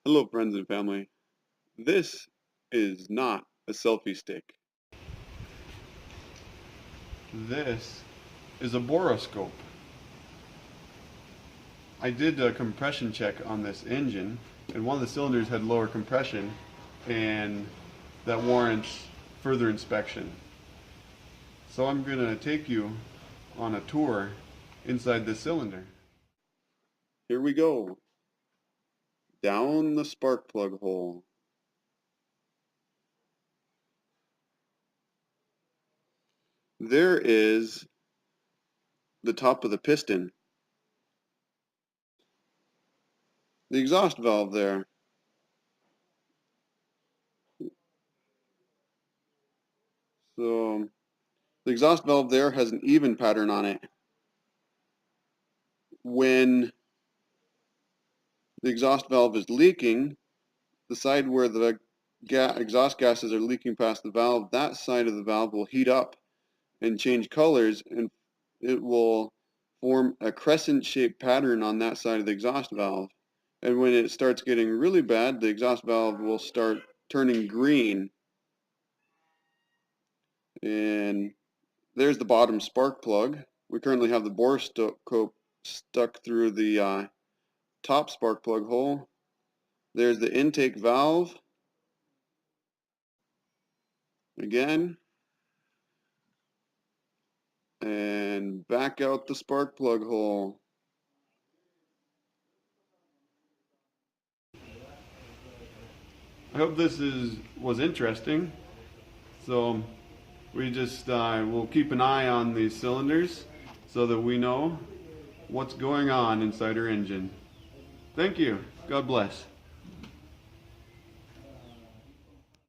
Hello friends and family. This is not a selfie stick. This is a boroscope. I did a compression check on this engine and one of the cylinders had lower compression and that warrants further inspection. So I'm going to take you on a tour inside this cylinder. Here we go. Down the spark plug hole. There is the top of the piston. The exhaust valve there. So the exhaust valve there has an even pattern on it. When the exhaust valve is leaking, the side where the exhaust gases are leaking past the valve, that side of the valve will heat up and change colors, and it will form a crescent-shaped pattern on that side of the exhaust valve. And when it starts getting really bad, the exhaust valve will start turning green. And there's the bottom spark plug. We currently have the boroscope stuck through the top spark plug hole. There's the intake valve. Again. And back out the spark plug hole. I hope this was interesting. So we just will keep an eye on these cylinders so that we know what's going on inside our engine. Thank you. God bless.